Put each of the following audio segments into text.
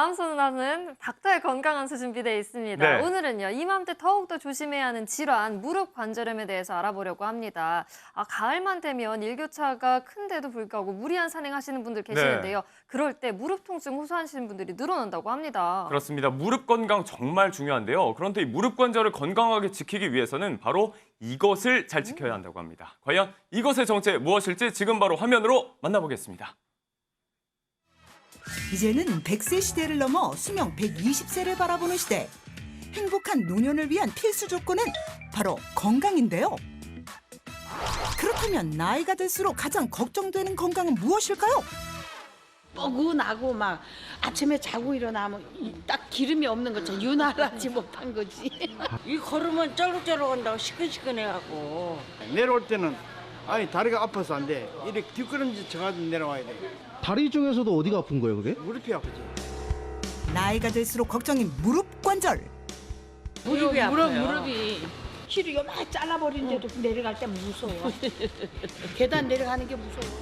다음 순서는 닥터의 건강한 수 준비되어 있습니다. 네. 오늘은요, 이맘때 더욱더 조심해야 하는 질환, 무릎 관절염에 대해서 알아보려고 합니다. 가을만 되면 일교차가 큰데도 불구하고 무리한 산행하시는 분들 계시는데요. 그럴 때 무릎 통증 호소하시는 분들이 늘어난다고 합니다. 그렇습니다. 무릎 건강 정말 중요한데요. 그런데 이 무릎 관절을 건강하게 지키기 위해서는 바로 이것을 잘 지켜야 한다고 합니다. 과연 이것의 정체 무엇일지 지금 바로 화면으로 만나보겠습니다. 이제는 100세 시대를 넘어 수명 120세를 바라보는 시대. 행복한 노년을 위한 필수 조건은 바로 건강인데요. 그렇다면 나이가 들수록 가장 걱정되는 건강은 무엇일까요? 뻐근하고 막 아침에 자고 일어나면 딱 기름이 없는 것처럼 윤활하지 못한 거지. 이 걸으면 쩔룩쩔룩한다고 시큰시큰해갖고. 내려올 때는 아니 다리가 아파서 안 돼. 이렇게 뒷걸음질 쳐가지고 내려와야 돼. 다리 중에서도 어디가 아픈 거예요, 그게? 무릎이 아프지. 나이가 들수록 걱정인 무릎 관절. 무릎이 아파요. 무릎이. 키를 요만 잘라버리는데도 내려갈 때 무서워. 계단 내려가는 게 무서워.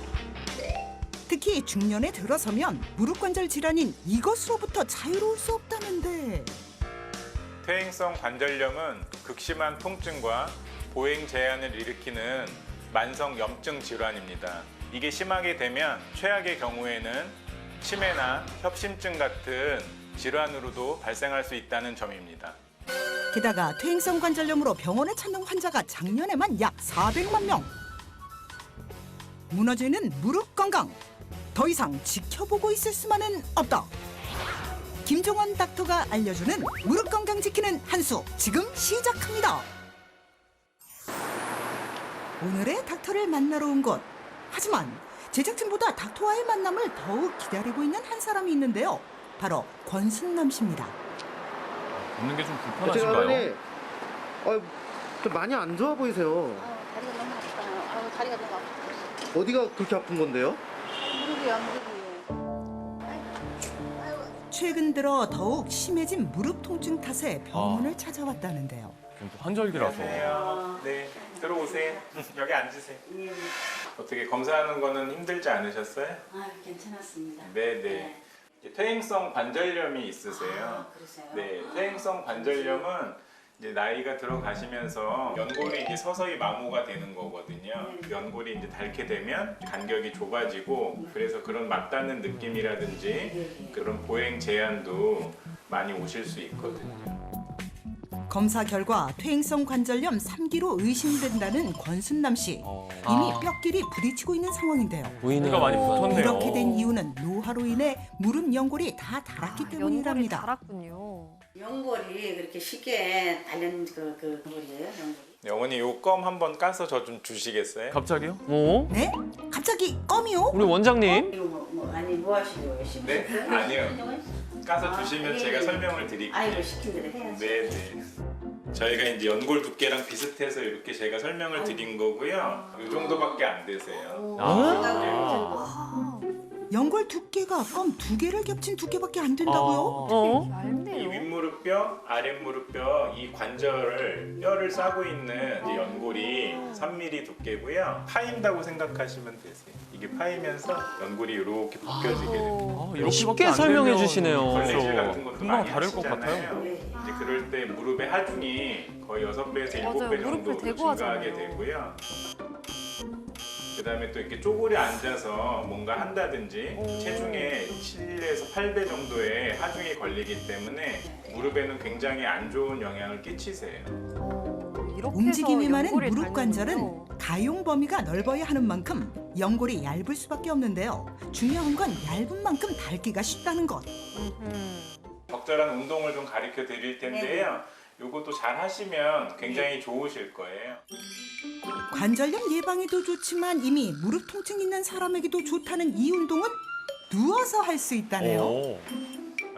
특히 중년에 들어서면 무릎 관절 질환인 이것으로부터 자유로울 수 없다는데. 퇴행성 관절염은 극심한 통증과 보행 제한을 일으키는 만성 염증 질환입니다. 이게 심하게 되면 최악의 경우에는 치매나 협심증 같은 질환으로도 발생할 수 있다는 점입니다. 게다가 퇴행성 관절염으로 병원에 찾는 환자가 작년에만 약 400만 명. 무너지는 무릎 건강. 더 이상 지켜보고 있을 수만은 없다. 김종원 닥터가 알려주는 무릎 건강 지키는 한 수 지금 시작합니다. 오늘의 닥터를 만나러 온 곳. 하지만 제작진보다 닥터와의 만남을 더욱 기다리고 있는 한 사람이 있는데요. 바로 권순남 씨입니다. 걷는 게 좀 제가 불편하신가요? 좀 많이 안 좋아 보이세요. 다리가 너무 아프다. 다리가 너무 아프다. 어디가 그렇게 아픈 건데요? 무릎이야, 무릎이. 최근 들어 더욱 심해진 무릎 통증 탓에 병원을 찾아왔다는데요. 좀 환절기라서. 네, 들어오세요. 여기 앉으세요. 어떻게 검사하는 거는 힘들지 않으셨어요? 괜찮았습니다. 네. 퇴행성 관절염이 있으세요. 그러세요? 네, 퇴행성 관절염은 이제 나이가 들어가시면서 연골이 이제 서서히 마모가 되는 거거든요. 연골이 이제 닳게 되면 간격이 좁아지고 그래서 그런 맞닿는 느낌이라든지 그런 보행 제한도 많이 오실 수 있거든요. 검사 결과 퇴행성 관절염 3기로 의심된다는 권순남 씨. 이미 뼈끼리 부딪히고 있는 상황인데요. 보이가 많이 붙었네요. 이렇게 된 이유는 노화로 인해 무릎 연골이 다 닳았기 연골이 때문이랍니다. 닳았군요. 연골이 그렇게 쉽게 달린 그 연골이에요, 연골이. 네, 어머니 요 껌 한번 까서 저 좀 주시겠어요? 갑자기요? 어? 네? 갑자기 껌이요? 우리 원장님? 이거 아니 뭐 하시려고요? 네? 아니요. 까서 주시면 제가 설명을 드릴게요. 아이고 시킨 대로 해야지. 네. 저희가 이제 연골 두께랑 비슷해서 이렇게 제가 설명을 드린 거고요. 이 정도밖에 안 되세요. 연골 두께가 껌 2개를 겹친 두께밖에 안 된다고요? 이 얇네요. 윗무릎뼈, 아랫무릎뼈 이 관절을 뼈를 싸고 있는 이제 연골이 3mm 두께고요. 파인다고 생각하시면 되세요. 이게 파이면서 연골이 이렇게 벗겨지게 됩니다. 이렇게밖에 쉽게 안 설명해 되면 주시네요. 걸레질 같은 것도 금방 많이 다를 것 하시잖아요. 같아요. 이제 그럴 때 무릎의 하중이 거의 6배에서 7배 맞아요. 정도 무릎을 대고 증가하게 하잖아요. 되고요. 그다음에 또 이렇게 쪼그려 앉아서 뭔가 한다든지 체중의 7에서 8배 정도의 하중이 걸리기 때문에 무릎에는 굉장히 안 좋은 영향을 끼치세요. 이렇게 움직임이 해서 많은 연골이 무릎 닳는군요. 관절은 가용 범위가 넓어야 하는 만큼 연골이 얇을 수밖에 없는데요. 중요한 건 얇은 만큼 닳기가 쉽다는 것. 적절한 운동을 좀 가르쳐 드릴 텐데요. 요것도 잘 하시면 굉장히 좋으실 거예요. 관절염 예방에도 좋지만 이미 무릎 통증 있는 사람에게도 좋다는 이 운동은 누워서 할 수 있다네요.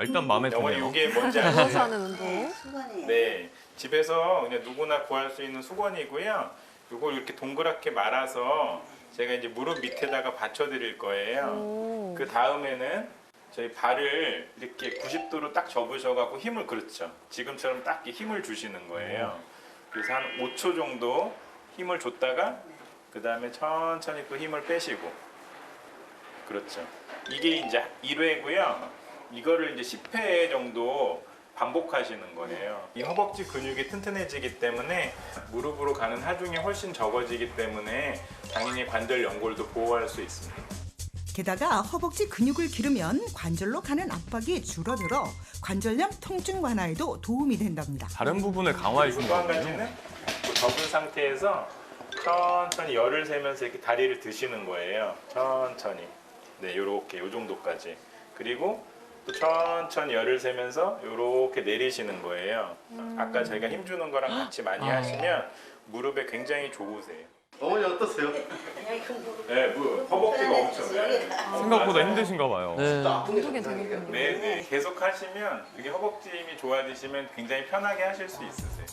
일단 마음에 어머니 드네요. 이게 뭔지 누워서 아세요? 하는 운동. 수건이에요. 네, 집에서 그냥 누구나 구할 수 있는 수건이고요. 요걸 이렇게 동그랗게 말아서 제가 이제 무릎 밑에다가 받쳐 드릴 거예요. 그 다음에는 저희 발을 이렇게 90도로 딱 접으셔갖고 힘을 그렇죠. 지금처럼 딱 이렇게 힘을 주시는 거예요. 그래서 한 5초 정도 힘을 줬다가 그 다음에 천천히 또 힘을 빼시고 그렇죠. 이게 이제 1회고요. 이거를 이제 10회 정도 반복하시는 거예요. 이 허벅지 근육이 튼튼해지기 때문에 무릎으로 가는 하중이 훨씬 적어지기 때문에 당연히 관절 연골도 보호할 수 있습니다. 게다가 허벅지 근육을 기르면 관절로 가는 압박이 줄어들어 관절염 통증 완화에도 도움이 된답니다. 다른 부분을 강화해 주는 또 한 거군요. 가지는 접은 상태에서 천천히 열을 세면서 이렇게 다리를 드시는 거예요. 천천히. 네, 요렇게 요 정도까지. 그리고 또 천천히 열을 세면서 요렇게 내리시는 거예요. 아까 저희가 힘주는 거랑 같이 많이 하시면 무릎에 굉장히 좋으세요. 어머니 어떠세요? 네, 허벅지가 엄청 생각보다 힘드신가 봐요. 운동이 되는군요. 네, 네. 계속 하시면 이게 허벅지 힘이 좋아지시면 굉장히 편하게 하실 수 있으세요.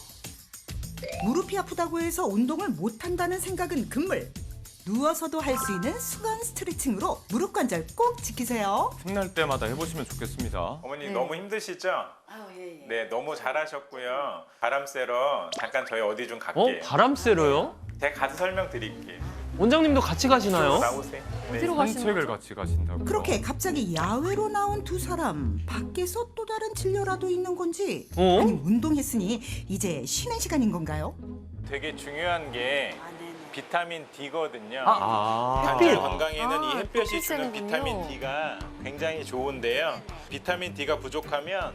무릎이 아프다고 해서 운동을 못한다는 생각은 금물. 누워서도 할 수 있는 수건 스트레칭으로 무릎 관절 꼭 지키세요. 틈날 때마다 해보시면 좋겠습니다. 어머니 네. 너무 힘드시죠? 아우 예, 예. 네, 너무 잘하셨고요. 바람 쐬러 잠깐 저희 어디 좀 갈게요. 바람 쐬러요? 제가 가서 설명드릴게요. 원장님도 같이 가시나요? 나오세요. 네. 어디로 가시는 산책을 거죠? 같이 가신다고요. 그렇게 갑자기 야외로 나온 두 사람. 밖에서 또 다른 진료라도 있는 건지 어? 아니 운동했으니 이제 쉬는 시간인 건가요? 되게 중요한 게 아, 네네. 비타민 D거든요. 아, 관절 건강에는 아, 이 햇볕이 햇빛 주는 쐬는군요. 비타민 D가 굉장히 좋은데요. 비타민 D가 부족하면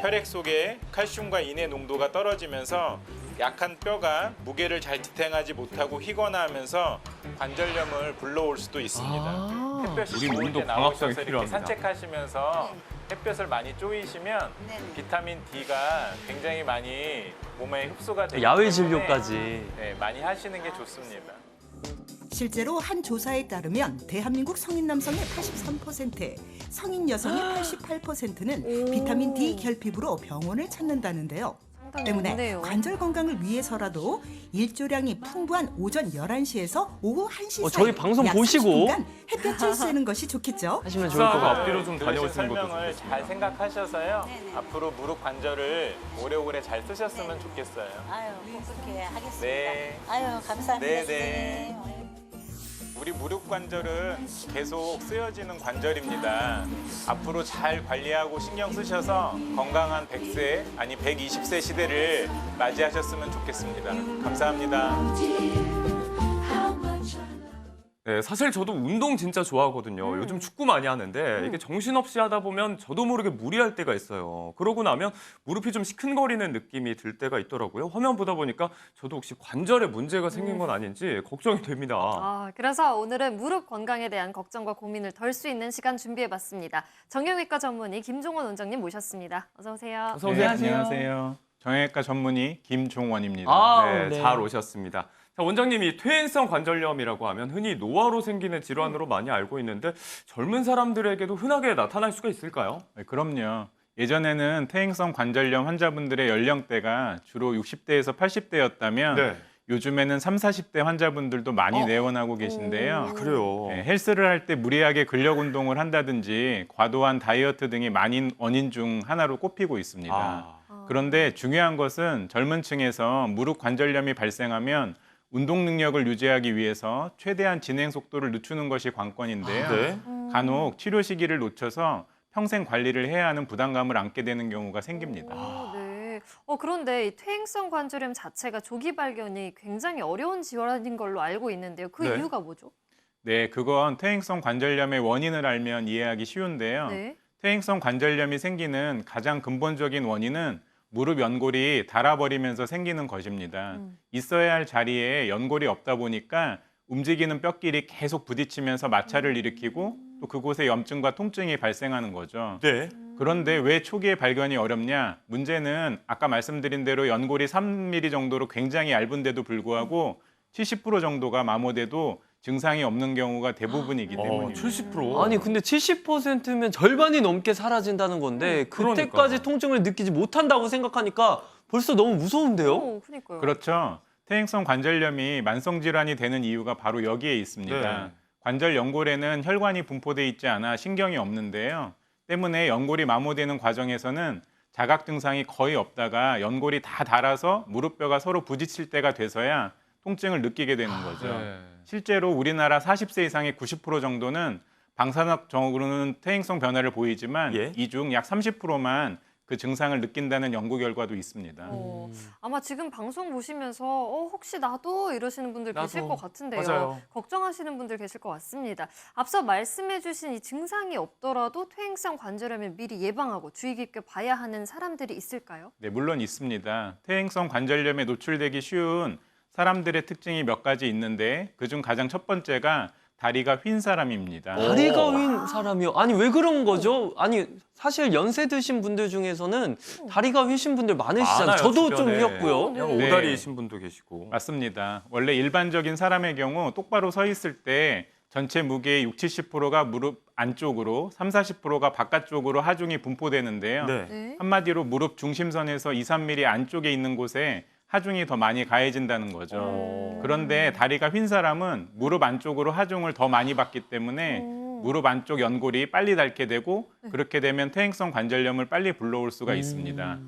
혈액 속에 칼슘과 인의 농도가 떨어지면서 약한 뼈가 무게를 잘 지탱하지 못하고 휘거나 하면서 관절염을 불러올 수도 있습니다. 햇볕이 우리 좋을 운동 때 광합성이 나오셔서 이렇게 필요합니다. 산책하시면서 햇볕을 많이 쪼이시면 네네. 비타민 D가 굉장히 많이 몸에 흡수가 되기 야외 때문에 진료까지. 네, 많이 하시는 게 좋습니다. 실제로 한 조사에 따르면 대한민국 성인 남성의 83%, 성인 여성의 88%는 비타민 D 결핍으로 병원을 찾는다는데요. 상당히 때문에 높네요. 관절 건강을 위해서라도 일조량이 풍부한 오전 11시에서 오후 1시 사이 저희 방송 약 보시고 30분간 햇볕을 쐬는 것이 좋겠죠. 하시면 좋을 것 식사가 같아요. 앞뒤로 좀 다녀오시는 것도 설명을 좋겠습니다. 잘 생각하셔서요. 네네. 앞으로 무릎 관절을 오래오래 잘 쓰셨으면 좋겠어요. 아유 꼭 그렇게 하겠습니다. 네. 아유 감사합니다. 네네. 선생님. 우리 무릎 관절은 계속 쓰여지는 관절입니다. 앞으로 잘 관리하고 신경 쓰셔서 건강한 100세 아니 120세 시대를 맞이하셨으면 좋겠습니다. 감사합니다. 네, 사실 저도 운동 진짜 좋아하거든요. 요즘 축구 많이 하는데 이게 정신없이 하다 보면 저도 모르게 무리할 때가 있어요. 그러고 나면 무릎이 좀 시큰거리는 느낌이 들 때가 있더라고요. 화면 보다 보니까 저도 혹시 관절에 문제가 생긴 건 아닌지 걱정이 됩니다. 아, 그래서 오늘은 무릎 건강에 대한 걱정과 고민을 덜 수 있는 시간 준비해봤습니다. 정형외과 전문의 김종원 원장님 모셨습니다. 어서 오세요. 어서 오세요. 안녕하세요. 정형외과 전문의 김종원입니다. 네, 네. 잘 오셨습니다. 자, 원장님이 퇴행성 관절염이라고 하면 흔히 노화로 생기는 질환으로 많이 알고 있는데 젊은 사람들에게도 흔하게 나타날 수가 있을까요? 네, 그럼요. 예전에는 퇴행성 관절염 환자분들의 연령대가 주로 60대에서 80대였다면 네. 요즘에는 30, 40대 환자분들도 많이 내원하고 계신데요. 그래요. 네, 헬스를 할 때 무리하게 근력 운동을 한다든지 과도한 다이어트 등이 많은 원인 중 하나로 꼽히고 있습니다. 아, 그런데 중요한 것은 젊은 층에서 무릎 관절염이 발생하면 운동 능력을 유지하기 위해서 최대한 진행 속도를 늦추는 것이 관건인데요. 네. 간혹 치료 시기를 놓쳐서 평생 관리를 해야 하는 부담감을 안게 되는 경우가 생깁니다. 오, 네. 그런데 이 퇴행성 관절염 자체가 조기 발견이 굉장히 어려운 질환인 걸로 알고 있는데요. 그 네. 이유가 뭐죠? 네, 그건 퇴행성 관절염의 원인을 알면 이해하기 쉬운데요. 네. 퇴행성 관절염이 생기는 가장 근본적인 원인은 무릎 연골이 닳아버리면서 생기는 것입니다. 있어야 할 자리에 연골이 없다 보니까 움직이는 뼈끼리 계속 부딪히면서 마찰을 일으키고 또 그곳에 염증과 통증이 발생하는 거죠. 네. 그런데 왜 초기에 발견이 어렵냐? 문제는 아까 말씀드린 대로 연골이 3mm 정도로 굉장히 얇은데도 불구하고 70% 정도가 마모돼도 증상이 없는 경우가 대부분이기 때문입니다. 70%? 아니 근데 70%면 절반이 넘게 사라진다는 건데 그때까지 그러니까요. 통증을 느끼지 못한다고 생각하니까 벌써 너무 무서운데요? 그러니까요. 그렇죠. 퇴행성 관절염이 만성 질환이 되는 이유가 바로 여기에 있습니다. 네. 관절 연골에는 혈관이 분포돼 있지 않아 신경이 없는데요. 때문에 연골이 마모되는 과정에서는 자각 증상이 거의 없다가 연골이 다 닳아서 무릎뼈가 서로 부딪힐 때가 돼서야 통증을 느끼게 되는 거죠. 네. 실제로 우리나라 40세 이상의 90% 정도는 방사능적으로는 퇴행성 변화를 보이지만 예. 이 중 약 30%만 그 증상을 느낀다는 연구 결과도 있습니다. 아마 지금 방송 보시면서 혹시 나도 이러시는 분들 계실 나도. 것 같은데요. 맞아요. 걱정하시는 분들 계실 것 같습니다. 앞서 말씀해주신 이 증상이 없더라도 퇴행성 관절염을 미리 예방하고 주의 깊게 봐야 하는 사람들이 있을까요? 네, 물론 있습니다. 퇴행성 관절염에 노출되기 쉬운 사람들의 특징이 몇 가지 있는데 그중 가장 첫 번째가 다리가 휜 사람입니다. 다리가 휜 사람이요? 아니 왜 그런 거죠? 아니 사실 연세 드신 분들 중에서는 다리가 휘신 분들 많으시잖아요. 많아요, 저도 좀 주변에. 휘었고요. 그냥 네. 오다리이신 분도 계시고. 맞습니다. 원래 일반적인 사람의 경우 똑바로 서 있을 때 전체 무게의 60-70%가 무릎 안쪽으로, 30-40%가 바깥쪽으로 하중이 분포되는데요. 네. 네. 한마디로 무릎 중심선에서 2-3mm 안쪽에 있는 곳에 하중이 더 많이 가해진다는 거죠. 그런데 다리가 휜 사람은 무릎 안쪽으로 하중을 더 많이 받기 때문에 무릎 안쪽 연골이 빨리 닳게 되고 그렇게 되면 퇴행성 관절염을 빨리 불러올 수가 있습니다.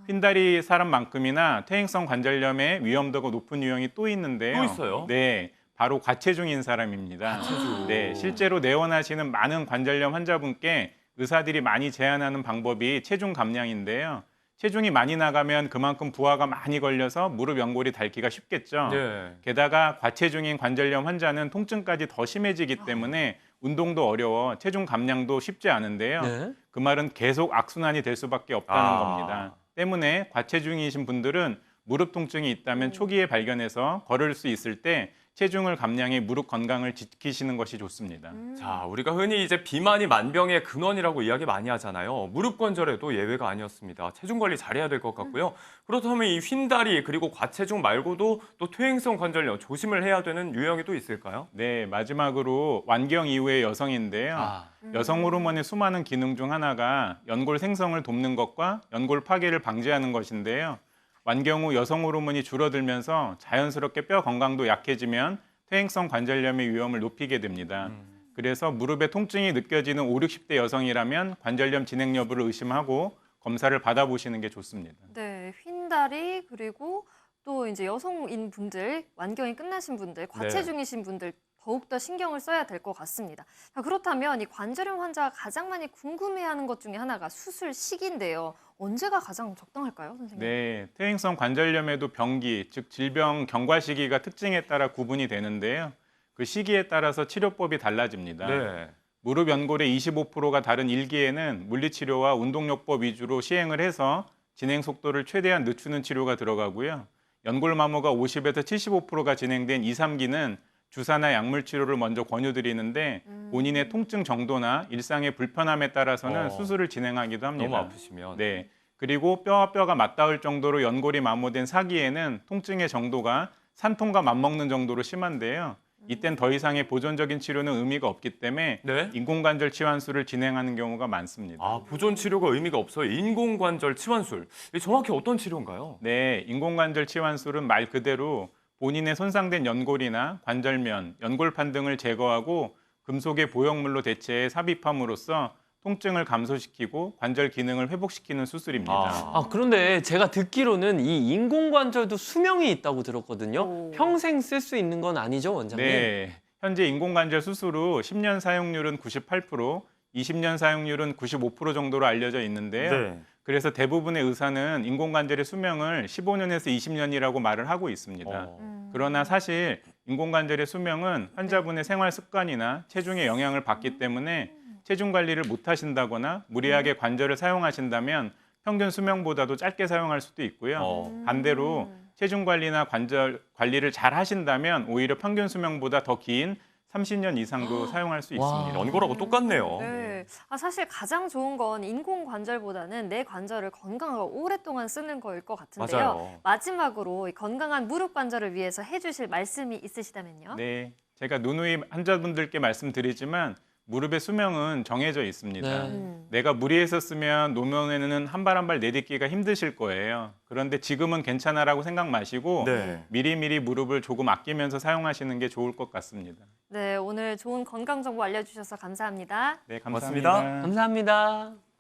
휜다리 사람만큼이나 퇴행성 관절염의 위험도가 높은 유형이 또 있는데요. 또 있어요? 네, 바로 과체중인 사람입니다. 네, 실제로 내원하시는 많은 관절염 환자분께 의사들이 많이 제안하는 방법이 체중 감량인데요. 체중이 많이 나가면 그만큼 부하가 많이 걸려서 무릎 연골이 닳기가 쉽겠죠. 네. 게다가 과체중인 관절염 환자는 통증까지 더 심해지기 때문에 운동도 어려워 체중 감량도 쉽지 않은데요. 네. 그 말은 계속 악순환이 될 수밖에 없다는 아. 겁니다. 때문에 과체중이신 분들은 무릎 통증이 있다면 초기에 발견해서 걸을 수 있을 때 체중을 감량해 무릎 건강을 지키시는 것이 좋습니다. 자, 우리가 흔히 이제 비만이 만병의 근원이라고 이야기 많이 하잖아요. 무릎 관절에도 예외가 아니었습니다. 체중 관리 잘해야 될 것 같고요. 그렇다면 이 휜다리 그리고 과체중 말고도 또 퇴행성 관절염 조심을 해야 되는 유형이 또 있을까요? 네, 마지막으로 완경 이후의 여성인데요. 아. 여성 호르몬의 수많은 기능 중 하나가 연골 생성을 돕는 것과 연골 파괴를 방지하는 것인데요. 완경 후 여성 호르몬이 줄어들면서 자연스럽게 뼈 건강도 약해지면 퇴행성 관절염의 위험을 높이게 됩니다. 그래서 무릎에 통증이 느껴지는 5, 60대 여성이라면 관절염 진행 여부를 의심하고 검사를 받아보시는 게 좋습니다. 네, 휜다리 그리고 또 이제 여성인 분들, 완경이 끝나신 분들, 과체중이신 분들 더욱더 신경을 써야 될 것 같습니다. 자, 그렇다면 이 관절염 환자가 가장 많이 궁금해하는 것 중에 하나가 수술 시기인데요. 언제가 가장 적당할까요, 선생님? 네, 퇴행성 관절염에도 병기, 즉 질병 경과 시기가 특징에 따라 구분이 되는데요. 그 시기에 따라서 치료법이 달라집니다. 네. 무릎 연골의 25%가 다른 1기에는 물리치료와 운동요법 위주로 시행을 해서 진행 속도를 최대한 늦추는 치료가 들어가고요. 연골 마모가 50에서 75%가 진행된 2, 3기는 주사나 약물 치료를 먼저 권유드리는데 본인의 통증 정도나 일상의 불편함에 따라서는 수술을 진행하기도 합니다. 너무 아프시면. 네. 그리고 뼈와 뼈가 맞닿을 정도로 연골이 마모된 4기에는 통증의 정도가 산통과 맞먹는 정도로 심한데요. 이땐 더 이상의 보존적인 치료는 의미가 없기 때문에 네. 인공관절 치환술을 진행하는 경우가 많습니다. 아, 보존 치료가 의미가 없어요. 인공관절 치환술. 이게 정확히 어떤 치료인가요? 네, 인공관절 치환술은 말 그대로 본인의 손상된 연골이나 관절면, 연골판 등을 제거하고 금속의 보형물로 대체해 삽입함으로써 통증을 감소시키고 관절 기능을 회복시키는 수술입니다. 아, 그런데 제가 듣기로는 이 인공관절도 수명이 있다고 들었거든요. 평생 쓸 수 있는 건 아니죠, 원장님? 네, 현재 인공관절 수술 후 10년 사용률은 98%, 20년 사용률은 95% 정도로 알려져 있는데요. 네. 그래서 대부분의 의사는 인공관절의 수명을 15년에서 20년이라고 말을 하고 있습니다. 그러나 사실 인공관절의 수명은 환자분의 생활 습관이나 체중에 영향을 받기 때문에 체중 관리를 못 하신다거나 무리하게 관절을 사용하신다면 평균 수명보다도 짧게 사용할 수도 있고요. 반대로 체중 관리나 관절 관리를 잘 하신다면 오히려 평균 수명보다 더 긴 30년 이상도 사용할 수 있습니다. 연골하고 똑같네요. 네. 아, 사실 가장 좋은 건 인공관절보다는 내 관절을 건강하고 오랫동안 쓰는 거일 것 같은데요. 맞아요. 마지막으로 이 건강한 무릎 관절을 위해서 해주실 말씀이 있으시다면요? 네, 제가 누누이 환자분들께 말씀드리지만 무릎의 수명은 정해져 있습니다. 네. 내가 무리해서 쓰면 노면에는 한 발 한 발 내딛기가 힘드실 거예요. 그런데 지금은 괜찮아라고 생각 마시고 네. 미리미리 무릎을 조금 아끼면서 사용하시는 게 좋을 것 같습니다. 네, 오늘 좋은 건강 정보 알려주셔서 감사합니다. 네, 고맙습니다. 감사합니다. 감사합니다.